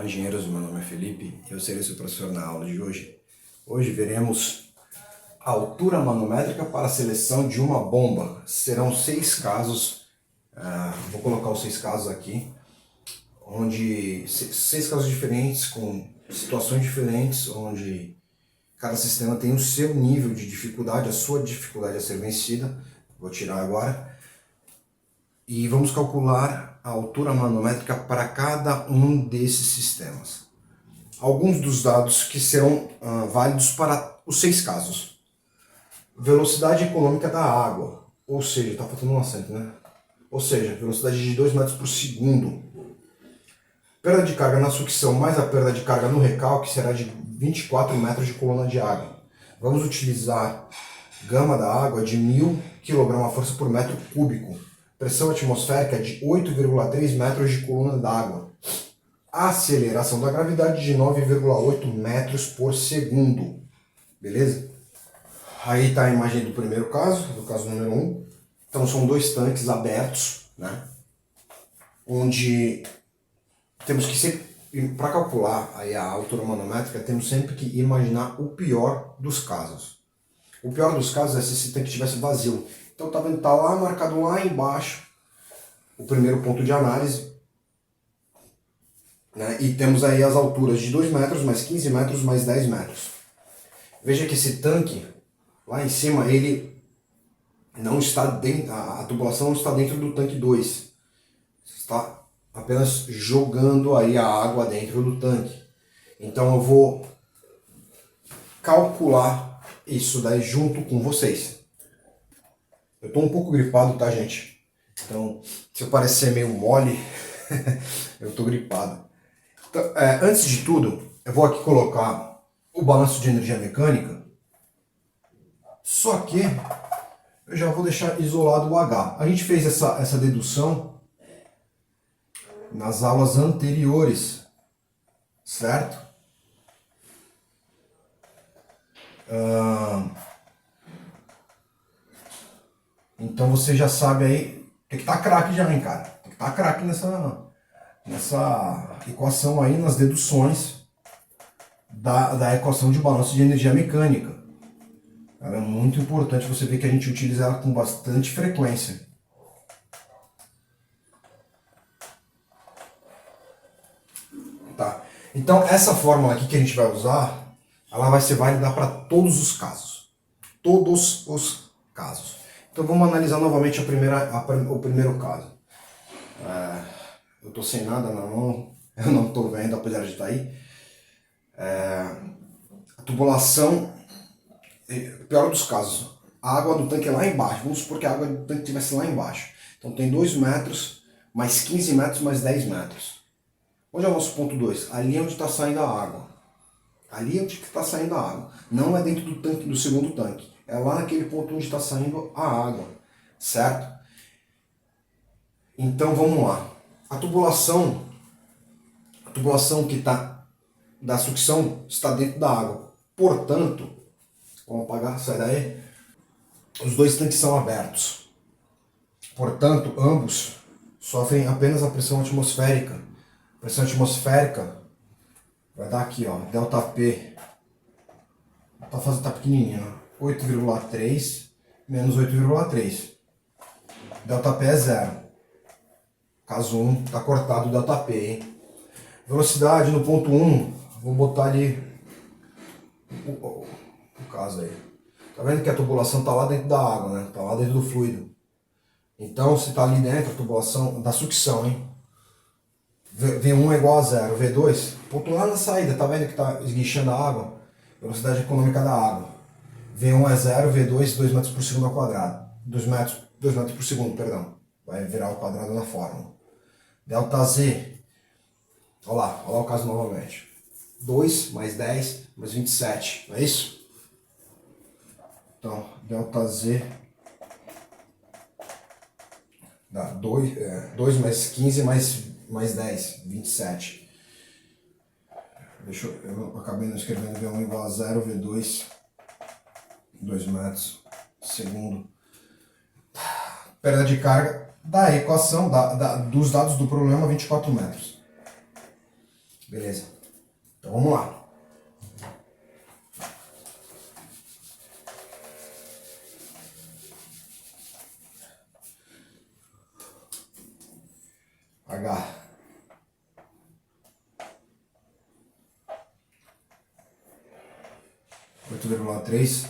engenheiros, meu nome é Felipe e eu serei seu professor na aula de hoje. Hoje veremos a altura manométrica para a seleção de uma bomba. Serão 6 casos, vou colocar os 6 casos aqui, onde 6 casos diferentes, com situações diferentes, onde cada sistema tem o seu nível de dificuldade, a sua dificuldade a ser vencida. Vou tirar agora. E vamos calcular a altura manométrica para cada um desses sistemas. Alguns dos dados que serão válidos para os 6 casos. Velocidade econômica da água, ou seja, está faltando um acento, né? Ou seja, velocidade de 2 metros por segundo. Perda de carga na sucção mais a perda de carga no recalque será de 24 metros de coluna de água. Vamos utilizar gama da água de 1000 kg/força por metro cúbico. Pressão atmosférica de 8,3 metros de coluna d'água. Aceleração da gravidade de 9,8 metros por segundo. Beleza? Aí está a imagem do primeiro caso, do caso número 1. Então são 2 tanques abertos, né? Onde temos que sempre, para calcular aí a altura manométrica, temos sempre que imaginar o pior dos casos. O pior dos casos é se esse tanque estivesse vazio. Então tá vendo, tá lá marcado lá embaixo o primeiro ponto de análise, né? E temos aí as alturas de 2 metros, mais 15 metros, mais 10 metros. Veja que esse tanque, lá em cima, ele não está dentro, a tubulação não está dentro do tanque 2. Está apenas jogando aí a água dentro do tanque. Então eu vou calcular isso daí junto com vocês. Eu tô um pouco gripado, tá, gente? Então, se eu parecer meio mole, eu tô gripado. Então, antes de tudo, eu vou aqui colocar o balanço de energia mecânica. Só que eu já vou deixar isolado o H. A gente fez essa dedução nas aulas anteriores, certo? Então você já sabe aí, tem que estar craque já, hein, cara? Tem que estar craque nessa equação aí, nas deduções da equação de balanço de energia mecânica. Ela é muito importante, você vê que a gente utiliza ela com bastante frequência. Tá. Então essa fórmula aqui que a gente vai usar, ela vai ser válida para todos os casos. Todos os casos. Então vamos analisar novamente o primeiro caso. Eu estou sem nada na mão, eu não estou vendo, apesar de estar aí. A tubulação, pior dos casos, a água do tanque é lá embaixo. Vamos supor que a água do tanque estivesse lá embaixo. Então tem 2 metros, mais 15 metros, mais 10 metros. Onde é o nosso ponto 2? Ali é onde está saindo a água. Ali é onde está saindo a água. Não é dentro do tanque, do segundo tanque. É lá naquele ponto onde está saindo a água. Certo? Então vamos lá. A tubulação que está da sucção está dentro da água. Portanto, vamos apagar, sai daí. Os 2 tanques são abertos. Portanto, ambos sofrem apenas a pressão atmosférica. A pressão atmosférica vai dar aqui, ó, ΔP. Tá pequenininho, 8,3 menos 8,3. ΔP é 0. Caso 1, tá cortado o ΔP, hein? Velocidade no ponto 1, vou botar ali o caso aí. Tá vendo que a tubulação tá lá dentro da água, né? Tá lá dentro do fluido. Então, se tá ali dentro, a tubulação da sucção, hein? V1 é igual a 0. V2, ponto lá na saída, tá vendo que tá esguichando a água? Velocidade econômica da água. V1 é 0, V2, 2 metros por segundo ao quadrado. 2 metros por segundo, perdão. Vai virar ao quadrado na fórmula. ΔZ, olha lá o caso novamente. 2 mais 10 mais 27, não é isso? Então, ΔZ dá 2 mais 15 mais 10, 27. Eu acabei não escrevendo V1 igual a 0, V2, 2 metros segundo. Perda de carga da equação, dos dados do problema, 24 metros. Beleza. Então vamos lá. H. Oito vírgula três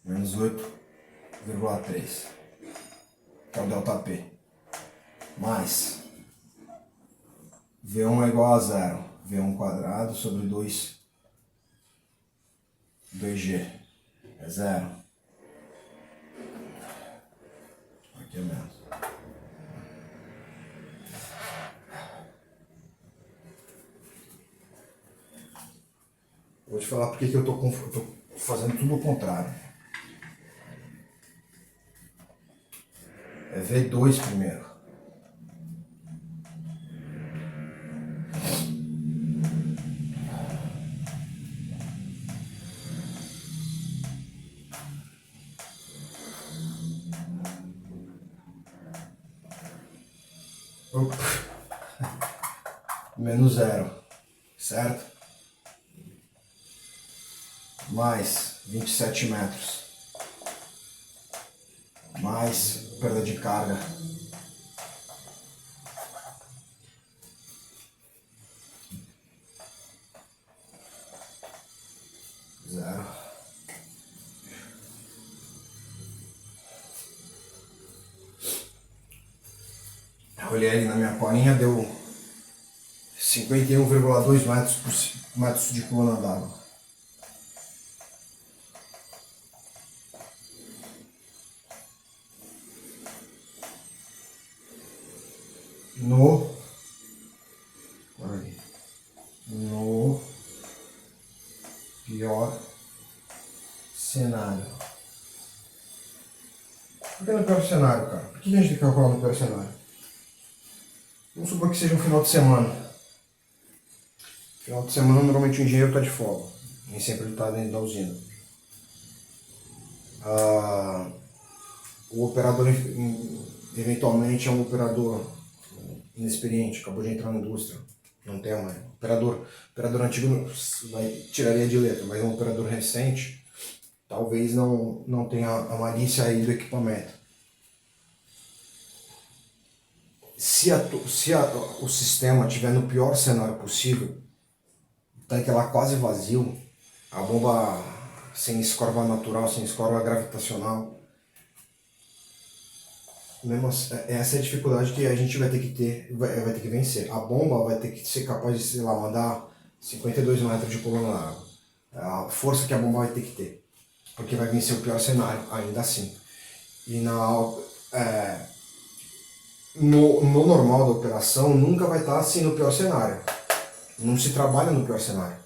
menos 8,3, que é o ΔP, mais V1 é igual a zero, V1 quadrado sobre 2G, é zero, aqui é menos. Vou te falar porque que eu tô fazendo tudo ao contrário. É V2 primeiro. Menos zero, certo? Mais 27 metros, mais perda de carga, zero. Eu olhei ali na minha colinha, deu 51,2 metros de coluna d'água. No pior cenário. Por que no pior cenário, cara? Por que a gente tem que calcular no pior cenário? Vamos supor que seja um final de semana. Final de semana, normalmente o engenheiro está de folga. Nem sempre ele está dentro da usina. O operador, eventualmente, é um operador inexperiente, acabou de entrar na indústria. Não tem mais. Operador antigo tiraria de letra, mas um operador recente talvez não tenha a malícia aí do equipamento. Se o sistema estiver no pior cenário possível, o tanque lá quase vazio, a bomba sem escorva natural, sem escorva gravitacional, mesmo essa é a dificuldade que a gente vai ter que ter, vai ter que vencer. A bomba vai ter que ser capaz de, sei lá, mandar 52 metros de coluna d'água. A força que a bomba vai ter que ter, porque vai vencer o pior cenário, ainda assim. E no normal da operação nunca vai estar assim no pior cenário. Não se trabalha no pior cenário.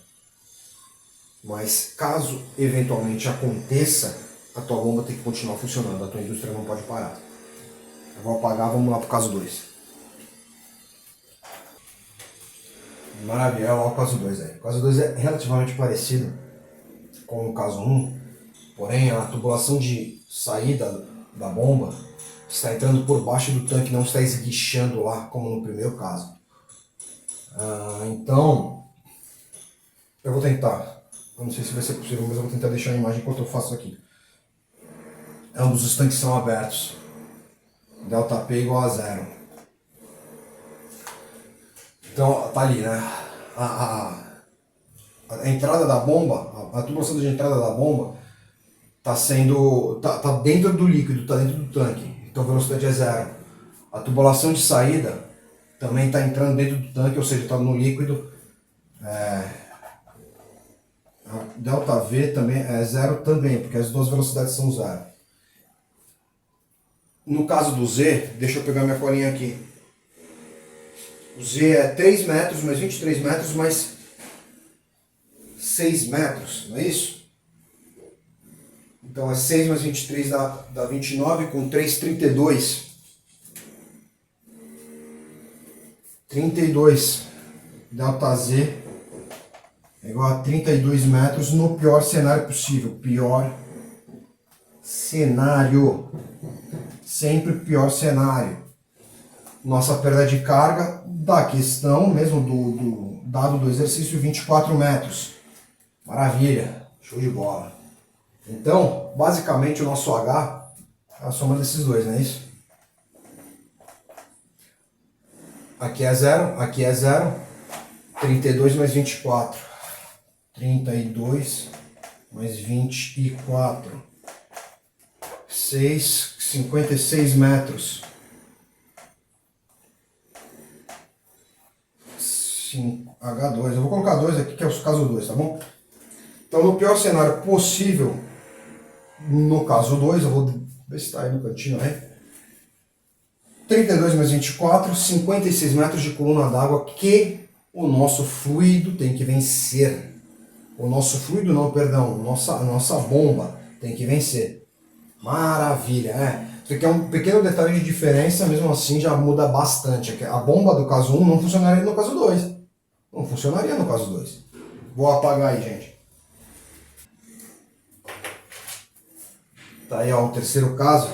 Mas caso eventualmente aconteça, a tua bomba tem que continuar funcionando, a tua indústria não pode parar. Eu vou apagar, vamos lá para o caso 2. Maravilha, olha o caso 2 aí. O caso 2 é relativamente parecido com o caso 1, porém a tubulação de saída da bomba está entrando por baixo do tanque, não está esguichando lá, como no primeiro caso. Então, eu vou tentar, eu não sei se vai ser possível, mas eu vou tentar deixar a imagem enquanto eu faço aqui. Ambos os tanques são abertos. ΔP igual a zero. Então tá ali, né? A entrada da bomba, a tubulação de entrada da bomba tá dentro do líquido, tá dentro do tanque. Então a velocidade é zero. A tubulação de saída também está entrando dentro do tanque, ou seja, está no líquido. A ΔV também é zero também, porque as duas velocidades são zero. No caso do Z, deixa eu pegar minha colinha aqui. O Z é 3 metros, mais 23 metros, mais 6 metros, não é isso? Então é 6 mais 23 dá 29, com 3, 32. 32 ΔZ é igual a 32 metros no pior cenário possível. Pior cenário. Sempre pior cenário. nossa perda de carga da questão, mesmo do dado do exercício, 24 metros. Maravilha, show de bola. Então, basicamente o nosso H é a soma desses dois, não é isso? Aqui é 0, aqui é 0. 32 mais 24. 32 mais 24. 56 metros. H2. Eu vou colocar 2 aqui, que é o caso 2, tá bom? Então, no pior cenário possível, no caso 2, eu vou ver se está aí no cantinho, né? 32 mais 24, 56 metros de coluna d'água que o nosso fluido tem que vencer. O nosso fluido não, perdão, nossa bomba tem que vencer. Maravilha, é. Isso aqui é um pequeno detalhe de diferença, mesmo assim já muda bastante. A bomba do caso 1 não funcionaria no caso 2. Não funcionaria no caso 2. Vou apagar aí, gente. Tá aí, ó, o terceiro caso.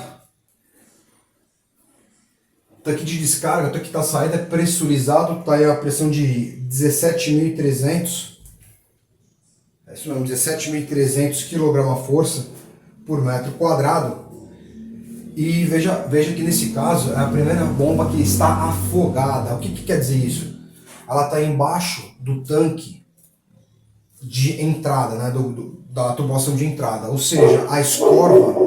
O tanque de descarga, o tanque da saída é pressurizado, tá aí a pressão de 17.300. É isso mesmo, 17.300 kgf por metro quadrado. E veja que nesse caso é a primeira bomba que está afogada. O que quer dizer isso? Ela está embaixo do tanque de entrada, né, da tubulação de entrada. Ou seja, a escorva.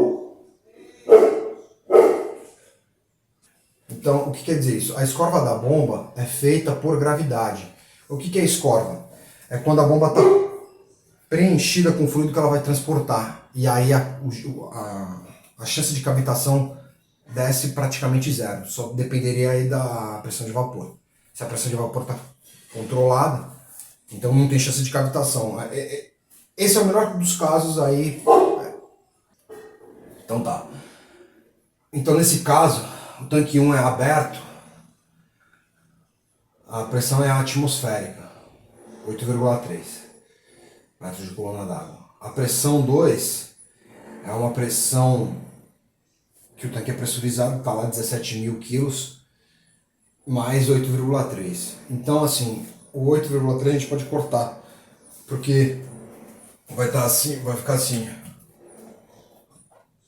Então, o que quer dizer isso? A escorva da bomba é feita por gravidade. O que é escorva? É quando a bomba está preenchida com o fluido que ela vai transportar. E aí a chance de cavitação desce praticamente zero. Só dependeria aí da pressão de vapor. Se a pressão de vapor está controlada, então não tem chance de cavitação. Esse é o melhor dos casos aí. Então tá. Então nesse caso, o tanque 1 é aberto, a pressão é atmosférica, 8,3 metros de coluna d'água. A pressão 2 é uma pressão que o tanque é pressurizado, está lá 17.000 quilos, mais 8,3. Então assim, o 8,3 a gente pode cortar, porque vai estar assim, vai ficar assim,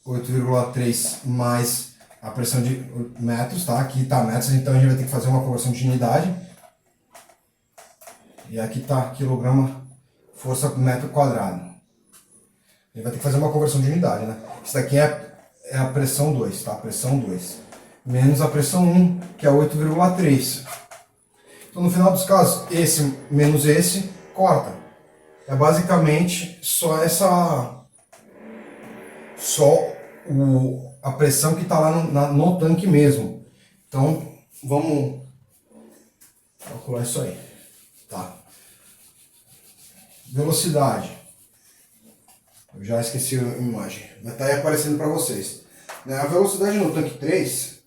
8,3 mais a pressão de metros, tá? Aqui está metros, então a gente vai ter que fazer uma conversão de unidade. E aqui está quilograma força por metro quadrado. A gente vai ter que fazer uma conversão de unidade, né? Isso daqui é a pressão 2, tá? Pressão 2. Menos a pressão 1, que é 8,3. Então, no final dos casos, esse menos esse, corta. É basicamente só a pressão que está lá no tanque mesmo. Então, vamos calcular isso aí. Tá. Velocidade. Eu já esqueci a imagem. Vai estar aí aparecendo para vocês. A velocidade no tanque 3,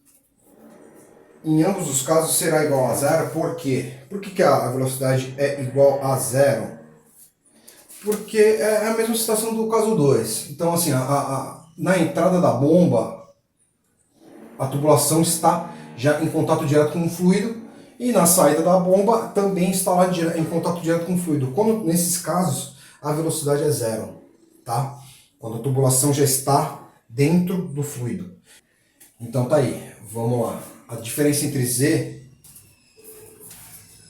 em ambos os casos, será igual a zero. Por quê? Por que a velocidade é igual a zero? Porque é a mesma situação do caso 2. Então, assim, na entrada da bomba, a tubulação está já em contato direto com o fluido, e na saída da bomba também está lá em contato direto com o fluido. Como nesses casos, a velocidade é zero, tá? Quando a tubulação já está dentro do fluido. Então tá aí, vamos lá. A diferença entre Z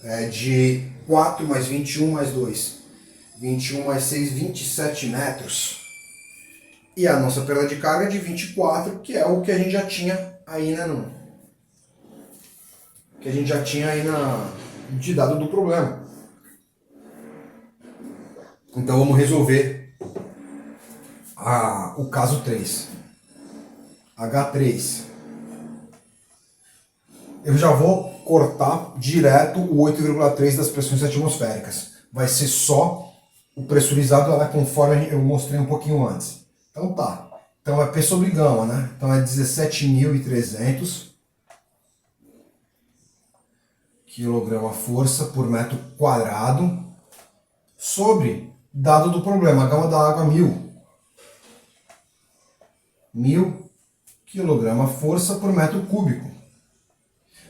é de 4 mais 21 mais 2. 21 mais 6, 27 metros. E a nossa perda de carga é de 24, que é o que a gente já tinha aí, né? Que a gente já tinha aí de dado do problema. Então vamos resolver o caso 3. H3. Eu já vou cortar direto o 8,3 das pressões atmosféricas. Vai ser só o pressurizado, conforme eu mostrei um pouquinho antes. Então tá. Então é P sobre gama, né? Então é 17.300 kgf por metro quadrado sobre dado do problema, a gama da água 1.000. 1.000 kgf por metro cúbico.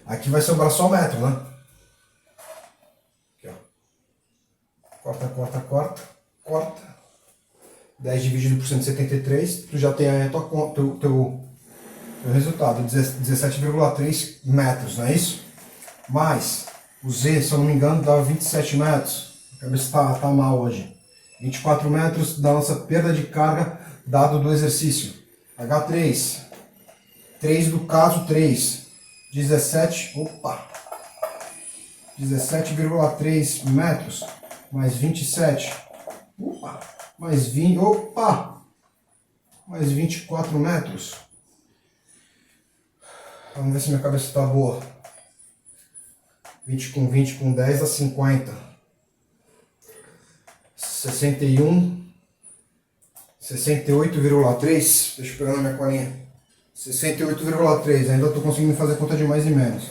Aqui vai ser o braçômetro, né? Aqui, ó. Corta, corta, corta, corta. 10 dividido por 173, tu já tem aí teu resultado, 17,3 metros, não é isso? Mas o Z, se eu não me engano, dava 27 metros. A cabeça tá mal hoje. 24 metros da nossa perda de carga dado do exercício. H3, 3 do caso 3, 17,3 metros, mais 27, mais 20, mais 24 metros. Vamos ver se minha cabeça está boa. 20 com 10 dá 50. 61, 68,3. Deixa eu pegar na minha colinha. 68,3. Ainda estou conseguindo fazer conta de mais e menos.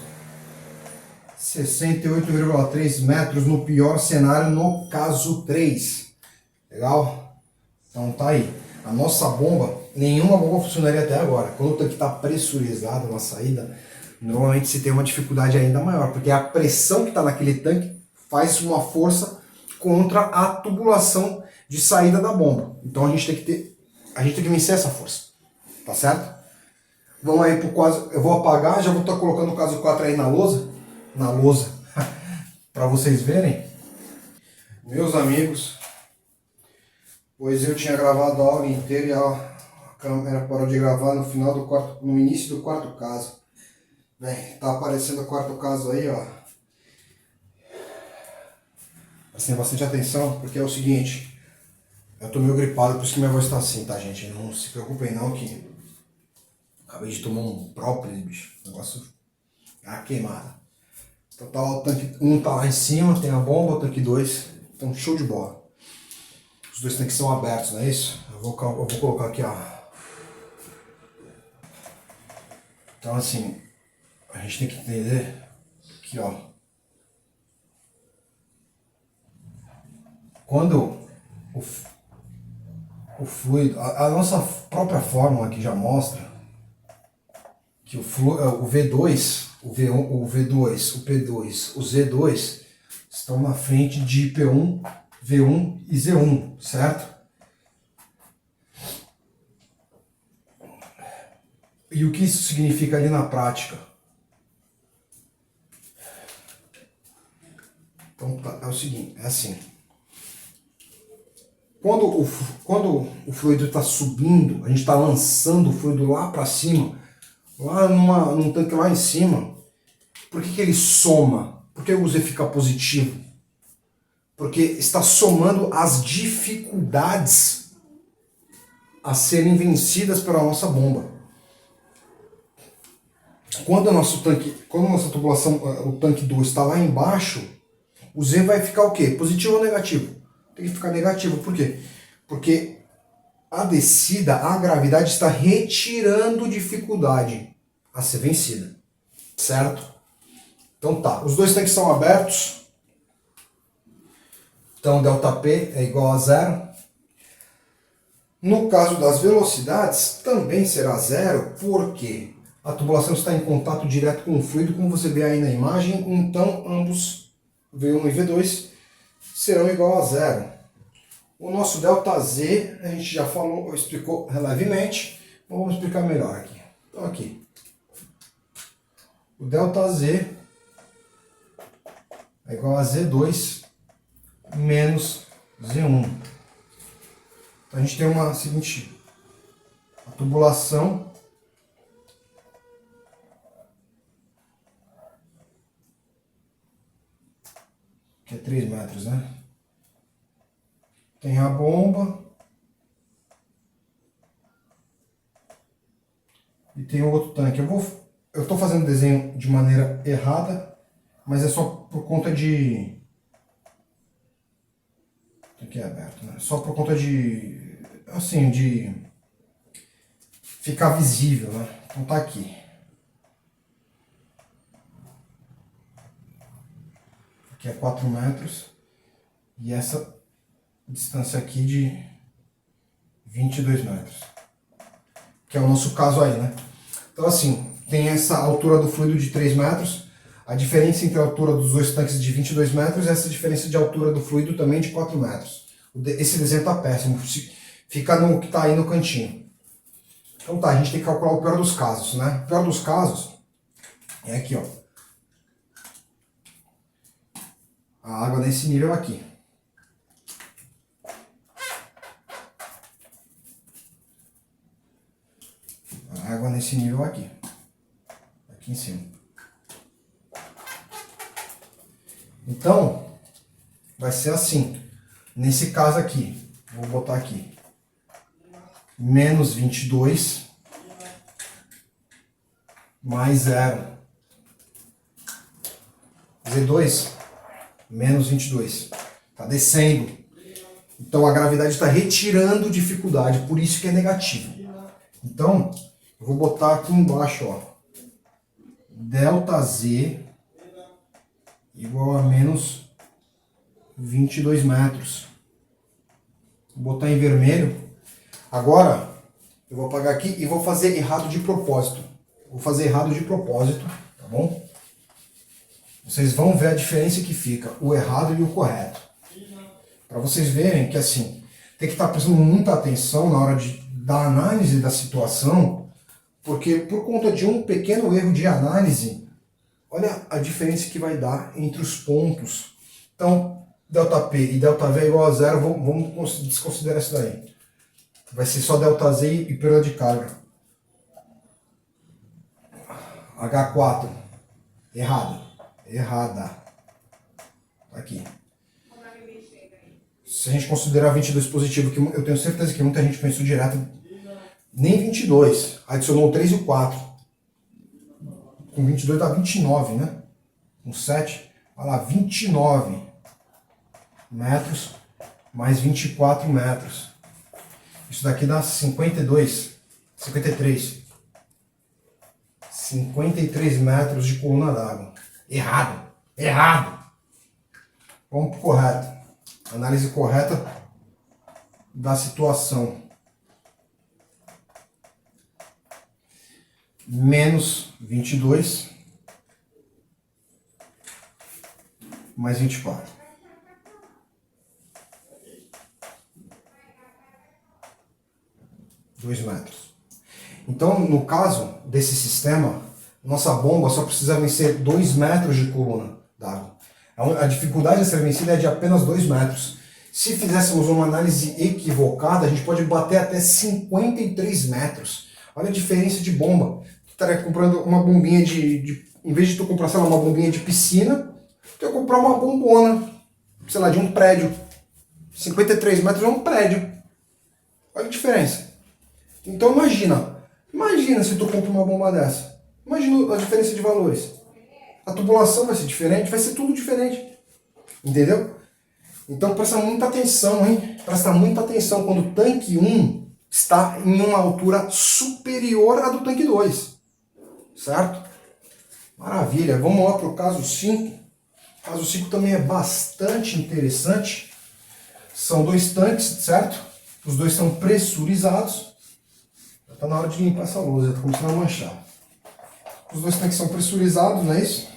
68,3 metros no pior cenário, no caso 3. Legal? Então tá aí. A nossa bomba, nenhuma bomba funcionaria até agora. Quando o tanque está pressurizado na saída, normalmente se tem uma dificuldade ainda maior, porque a pressão que está naquele tanque faz uma força contra a tubulação de saída da bomba. Então a gente tem que vencer essa força. Tá certo? Vamos aí pro caso. Eu vou apagar, já vou estar colocando o caso 4 aí na lousa. Para vocês verem. Meus amigos, pois eu tinha gravado a aula inteira e a câmera parou de gravar no início do quarto caso. Bem, tá aparecendo o quarto caso aí, ó. Prestem bastante atenção, porque é o seguinte. Eu tô meio gripado, por isso que minha voz tá assim, tá, gente? Não se preocupem não, que acabei de tomar um própolis, bicho. O negócio é uma queimada. Então tá, o tanque 1 tá lá em cima, tem a bomba, o tanque 2. Então show de bola. Os dois tanques são abertos, não é isso? Eu vou colocar aqui, ó. Então assim, a gente tem que entender que, ó, quando o fluido, a nossa própria fórmula aqui já mostra que o V2, o V1, o V2, o P2, o Z2 estão na frente de P1, V1 e Z1, certo? E o que isso significa ali na prática? Então é o seguinte, é assim. Quando o fluido está subindo, a gente está lançando o fluido lá para cima, lá num tanque lá em cima, por que ele soma? Por que o Z fica positivo? Porque está somando as dificuldades a serem vencidas pela nossa bomba. Quando a nossa tubulação, o tanque 2 está lá embaixo, o Z vai ficar o quê? Positivo ou negativo? Tem que ficar negativo. Por quê? Porque a descida, a gravidade está retirando dificuldade a ser vencida. Certo? Então tá, os dois tanques são abertos. Então ΔP é igual a 0. No caso das velocidades, também será 0, porque a tubulação está em contato direto com o fluido, como você vê aí na imagem, então ambos, V1 e V2, serão igual a 0. O nosso ΔZ, a gente já falou, explicou levemente, mas vamos explicar melhor aqui. Então aqui, o ΔZ é igual a Z2 menos Z1. Então a gente tem uma seguinte, a tubulação que é 3 metros, né? Tem a bomba e tem o outro tanque. Eu estou fazendo o desenho de maneira errada, mas é só por conta de... Aqui é aberto, né? Só por conta de... assim, de ficar visível, né? Então tá aqui. Aqui é 4 metros e essa distância aqui de 22 metros, que é o nosso caso aí, né? Então assim, tem essa altura do fluido de 3 metros, a diferença entre a altura dos dois tanques de 22 metros e essa diferença de altura do fluido também de 4 metros. Esse desenho está péssimo, fica no que está aí no cantinho. Então tá, a gente tem que calcular o pior dos casos, né? O pior dos casos é aqui, ó. A água nesse nível aqui. A água nesse nível aqui. Aqui em cima. Então, vai ser assim. Nesse caso aqui, vou botar aqui. Menos 22 mais 0. Z2 menos 22. Está descendo. Então a gravidade está retirando dificuldade, por isso que é negativo. Então, eu vou botar aqui embaixo, ó. Delta Z igual a menos 22 metros. Vou botar em vermelho. Agora, eu vou apagar aqui e vou fazer errado de propósito. Vou fazer errado de propósito, tá bom? Vocês vão ver a diferença que fica, o errado e o correto. Para vocês verem que, assim, tem que estar prestando muita atenção na hora da análise da situação, porque por conta de um pequeno erro de análise, olha a diferença que vai dar entre os pontos. Então, ΔP e ΔV é igual a 0, vamos desconsiderar isso daí. Vai ser só ΔZ e perda de carga. H4, errada. Aqui. Se a gente considerar 22 positivo, que eu tenho certeza que muita gente pensou direto, nem 22, adicionou o 3 e o 4. Com 22 dá 29, né? Com 7, olha lá, 29 metros mais 24 metros. Isso daqui dá 53. 53 metros de coluna d'água. Errado. Vamos para o correto. Análise correta da situação. Menos 22 mais 24. metros. Então, no caso desse sistema, nossa bomba só precisa vencer 2 metros de coluna d'água. A dificuldade a ser vencida é de apenas 2 metros. Se fizéssemos uma análise equivocada, a gente pode bater até 53 metros. Olha a diferença de bomba. Tu estaria comprando uma bombinha em vez de tu comprar, sei lá, uma bombinha de piscina, tu ia comprar uma bombona, sei lá, de um prédio. 53 metros é um prédio. Olha a diferença. Então imagina se tu compra uma bomba dessa. Imagina a diferença de valores. A tubulação vai ser diferente, vai ser tudo diferente. Entendeu? Então presta muita atenção, hein? Presta muita atenção quando o tanque 1 está em uma altura superior à do tanque 2. Certo? Maravilha. Vamos lá para o caso 5. O caso 5 também é bastante interessante. São 2 tanques, certo? Os 2 são pressurizados. Já está na hora de limpar essa lousa, está começando a manchar. Os 2 tanques são pressurizados, não é isso?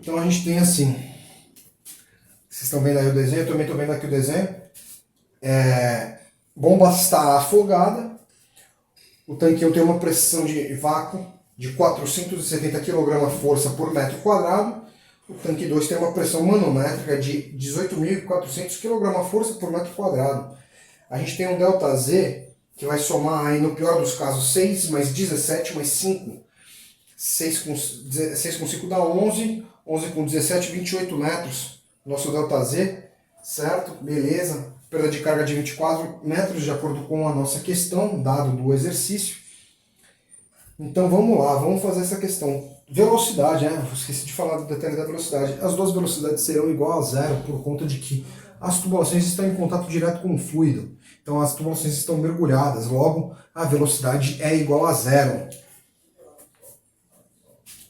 Então a gente tem assim. Vocês estão vendo aí o desenho, eu também estou vendo aqui o desenho. Bomba está afogada. O tanque 1 tem uma pressão de vácuo de 470 kg/força por metro quadrado. O tanque 2 tem uma pressão manométrica de 18.400 kg/força por metro quadrado. A gente tem um ΔZ que vai somar aí, no pior dos casos, 6 mais 17 mais 5. 6 com 5 dá 11, 11 com 17, 28 metros. Nosso ΔZ, certo? Beleza. Perda de carga de 24 metros, de acordo com a nossa questão, dado do exercício. Então vamos lá, vamos fazer essa questão. Velocidade, esqueci de falar do detalhe da velocidade. As duas velocidades serão igual a zero por conta de que as tubulações estão em contato direto com o fluido. Então as tubulações estão mergulhadas, logo a velocidade é igual a zero.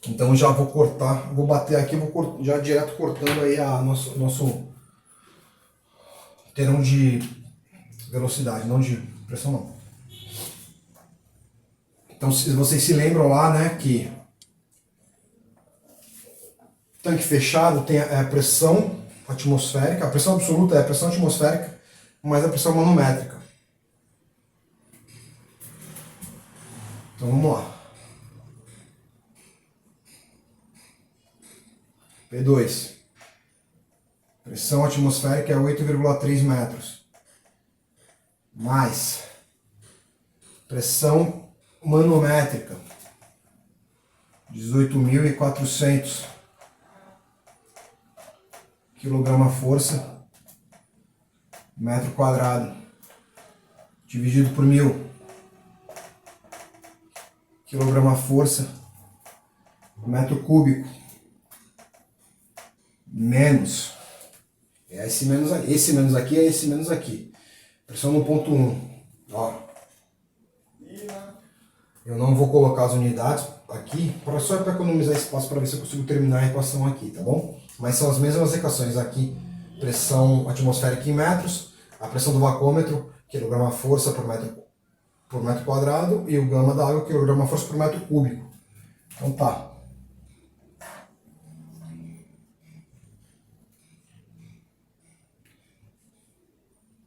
Então já vou cortar, vou bater aqui, vou já direto cortando aí a nosso terão de velocidade, não de pressão não. Então, se vocês se lembram lá, né, que tanque fechado tem a pressão atmosférica, a pressão absoluta é a pressão atmosférica mais a pressão manométrica. Então vamos lá. P2. Pressão atmosférica é 8,3 metros. Mais pressão manométrica 18.400 kg/força metro quadrado dividido por 1.000 kg/força metro cúbico menos esse menos aqui, esse menos aqui é esse menos aqui. Pressão no ponto 1. Ó. Eu não vou colocar as unidades aqui, só para economizar espaço para ver se eu consigo terminar a equação aqui, tá bom? Mas são as mesmas equações aqui. Pressão atmosférica em metros, a pressão do vacômetro, quilograma-força por metro quadrado, e o gama da água, quilograma-força por metro cúbico. Então tá.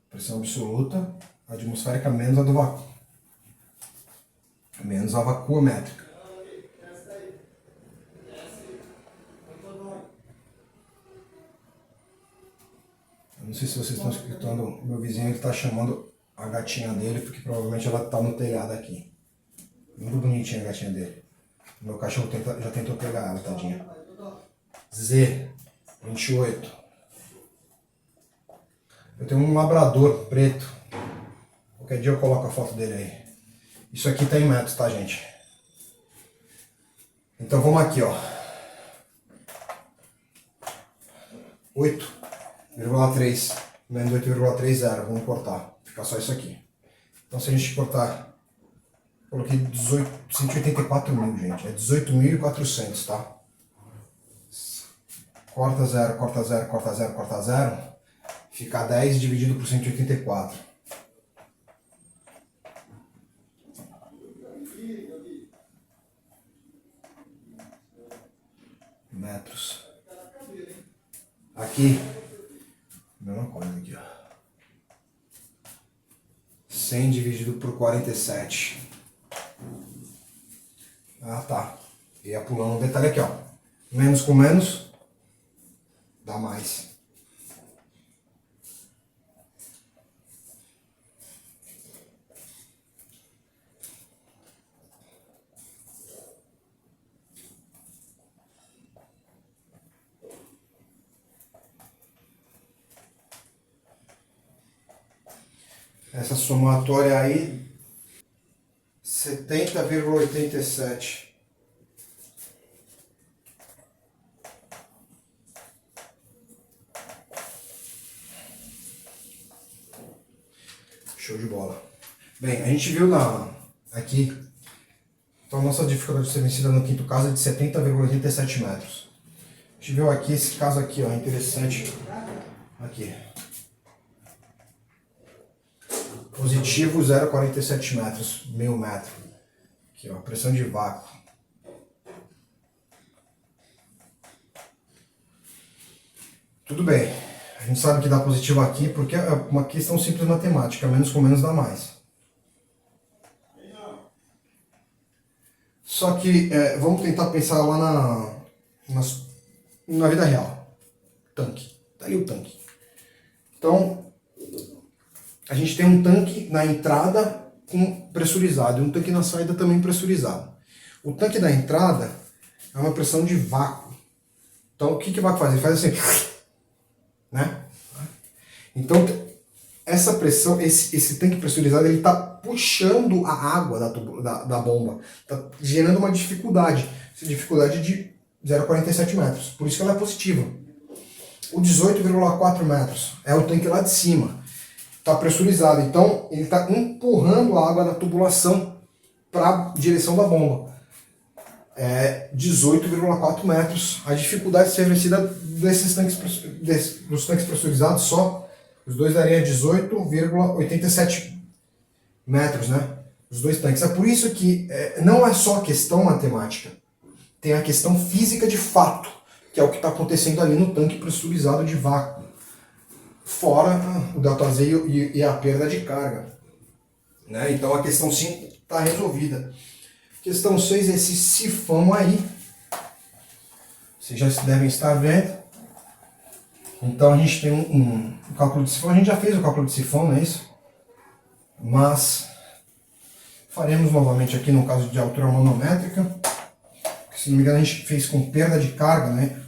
Pressão absoluta, atmosférica menos a do vácuo. Menos a vacuométrica. Eu não sei se vocês estão escutando, meu vizinho está chamando a gatinha dele, porque provavelmente ela está no telhado aqui. Muito bonitinha a gatinha dele. Meu cachorro já tentou pegar ela, tadinha. Z, 28. Eu tenho um labrador preto. Qualquer dia eu coloco a foto dele aí. Isso aqui tá em metros, tá, gente? Então vamos aqui, ó. 8,3 menos 8,30. Vamos cortar. Fica só isso aqui. Então se a gente cortar... Coloquei 184 mil, gente. É 18.400, tá? Corta 0, corta 0, corta 0, corta 0. Fica 10 dividido por 184. Metros. Aqui. Mesma coisa aqui, ó. 100 dividido por 47. Ah, tá. Ia pulando um detalhe aqui, ó. Menos com menos dá mais. Essa somatória aí, 70,87. Show de bola. Bem, a gente viu aqui, então a nossa dificuldade de ser vencida no quinto caso é de 70,87 metros. A gente viu aqui esse caso aqui, ó, interessante. Aqui. Positivo 0,47 metros, meio metro. Aqui, ó, pressão de vácuo. Tudo bem. A gente sabe que dá positivo aqui porque é uma questão simples matemática. Menos com menos dá mais. Só que vamos tentar pensar lá na vida real. Tanque. Tá ali o tanque. Então... a gente tem um tanque na entrada pressurizado e um tanque na saída também pressurizado. O tanque da entrada é uma pressão de vácuo. Então o que vai fazer? Faz assim, né? Então essa pressão, esse tanque pressurizado, ele está puxando a água da bomba, está gerando uma dificuldade, essa dificuldade de 0,47 metros. Por isso que ela é positiva. O 18,4 metros é o tanque lá de cima. Está pressurizado, então ele está empurrando a água da tubulação para a direção da bomba. É 18,4 metros. A dificuldade de ser vencida dos tanques pressurizados só, os dois daria 18,87 metros, né? os dois tanques. É por isso que não é só questão matemática, tem a questão física de fato, que é o que está acontecendo ali no tanque pressurizado de vácuo. Fora o ΔZ e a perda de carga. Né? Então a questão 5 está resolvida. Questão 6 é esse sifão aí. Vocês já devem estar vendo. Então a gente tem um cálculo de sifão. A gente já fez o cálculo de sifão, não é isso? Mas faremos novamente aqui no caso de altura manométrica. Se não me engano a gente fez com perda de carga, né?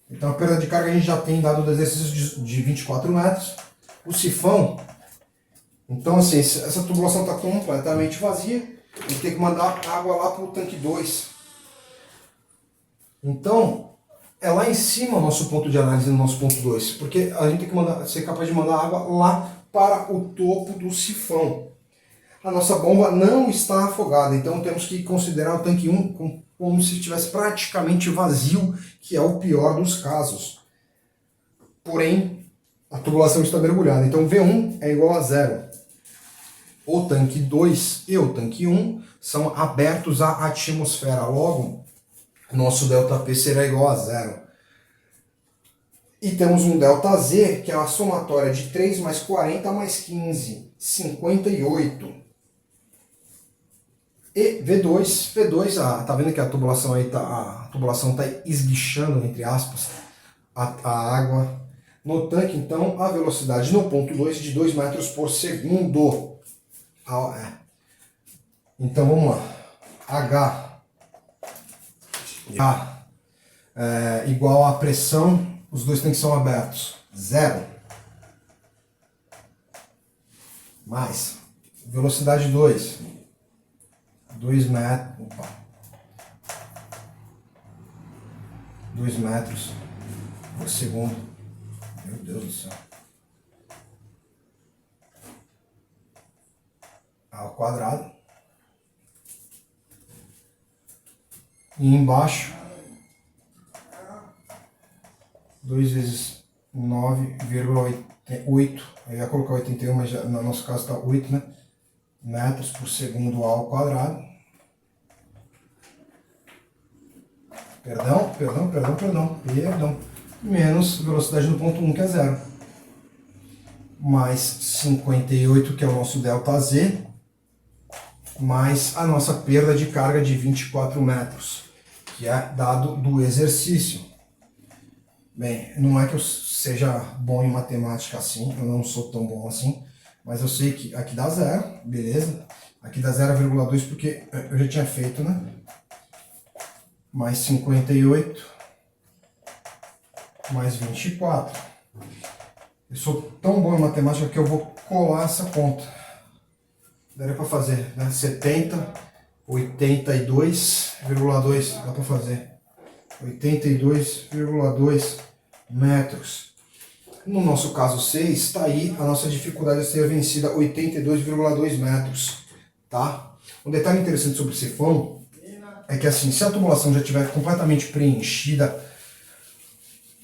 Então a perda de carga a gente já tem dado do exercício de 24 metros. O sifão, então assim, essa tubulação está completamente vazia. A gente tem que mandar água lá para o tanque 2. Então, é lá em cima o nosso ponto de análise no nosso ponto 2. Porque a gente tem que ser capaz de mandar água lá para o topo do sifão. A nossa bomba não está afogada, então temos que considerar o tanque 1 como se estivesse praticamente vazio, que é o pior dos casos. Porém, a tubulação está mergulhada, então V1 é igual a 0. O tanque 2 e o tanque 1 são abertos à atmosfera, logo, nosso ΔP será igual a 0. E temos um ΔZ, que é a somatória de 3 mais 40 mais 15, 58. E V2, tá vendo que a tubulação aí tá esguichando, entre aspas, a água no tanque. Então a velocidade no ponto 2 de 2 metros por segundo. Então vamos lá. H igual a pressão, os dois tanques são abertos, 0. Mais velocidade 2 metros. 2 metros por segundo. Meu Deus do céu. Ao quadrado. E embaixo, 2 vezes 9,8. Eu ia colocar 81, mas já, no nosso caso está 8, né? Metros por segundo ao quadrado. Perdão. Menos velocidade no ponto 1, que é 0. Mais 58, que é o nosso ΔZ. Mais a nossa perda de carga de 24 metros, que é dado do exercício. Bem, não é que eu seja bom em matemática assim, eu não sou tão bom assim, mas eu sei que aqui dá 0, beleza? Aqui dá 0,2 porque eu já tinha feito, né? Mais 58, mais 24. Eu sou tão bom em matemática que eu vou colar essa conta. Daria para fazer, né? 70, 82,2, dá para fazer. 82,2 metros. No nosso caso 6, está aí a nossa dificuldade de ser vencida, 82,2 metros. Tá? Um detalhe interessante sobre o sifão é que assim, se a tubulação já estiver completamente preenchida,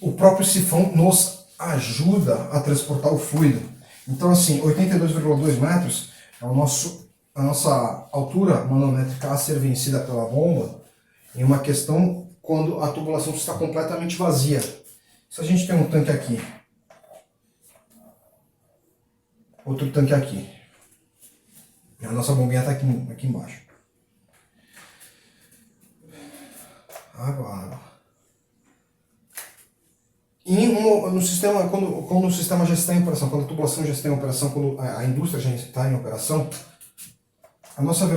o próprio sifão nos ajuda a transportar o fluido. Então assim, 82,2 metros é a nossa altura manométrica a ser vencida pela bomba em uma questão quando a tubulação está completamente vazia. Se a gente tem um tanque aqui, outro tanque aqui, e a nossa bombinha está aqui embaixo. Água. E no sistema, quando o sistema já está em operação, quando a tubulação já está em operação, quando a indústria já está em operação, a nossa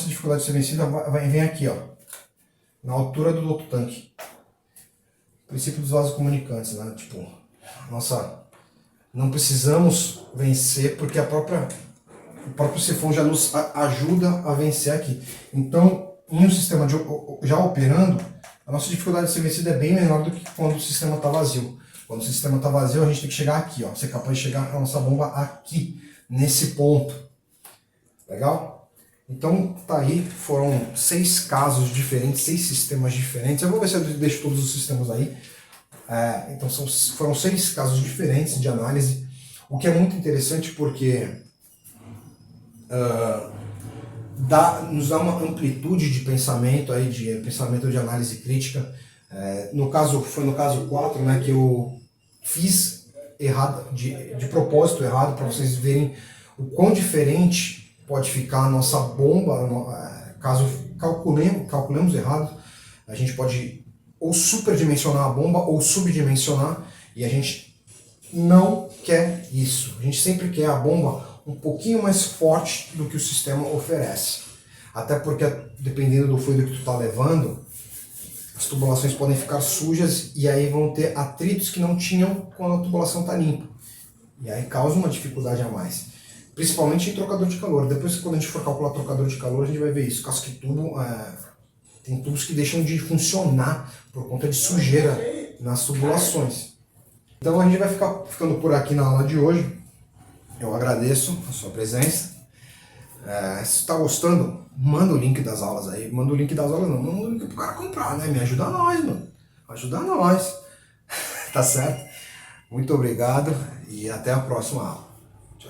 dificuldade de ser vencida vem aqui, ó, na altura do outro tanque. Princípio dos vasos comunicantes, né? Tipo, não precisamos vencer porque o próprio sifão já nos ajuda a vencer aqui. Então, em um sistema já operando, a nossa dificuldade de ser vencida é bem menor do que quando o sistema está vazio. Quando o sistema está vazio, a gente tem que chegar aqui, ó, ser capaz de chegar a nossa bomba aqui, nesse ponto. Legal? Então, tá aí, foram 6 casos diferentes, 6 sistemas diferentes. Eu vou ver se eu deixo todos os sistemas aí. Então, foram 6 casos diferentes de análise, o que é muito interessante porque nos dá uma amplitude de pensamento, aí, de pensamento de análise crítica. Foi no caso 4, né, que eu fiz errado, de propósito errado, para vocês verem o quão diferente pode ficar a nossa bomba, caso calculemos errado. A gente pode ou superdimensionar a bomba ou subdimensionar, e a gente não quer isso. A gente sempre quer a bomba um pouquinho mais forte do que o sistema oferece. Até porque, dependendo do fluido que tu está levando, as tubulações podem ficar sujas e aí vão ter atritos que não tinham quando a tubulação está limpa. E aí causa uma dificuldade a mais. Principalmente em trocador de calor. Depois, quando a gente for calcular trocador de calor, a gente vai ver isso. Caso que tubo, tem tubos que deixam de funcionar por conta de sujeira nas tubulações. Então a gente vai ficando por aqui na aula de hoje. Eu agradeço a sua presença. Se está gostando, manda o link das aulas aí. Manda o link das aulas não, manda o link pro cara comprar, né? Me ajuda nós, mano. Ajuda nós. Tá certo? Muito obrigado e até a próxima aula.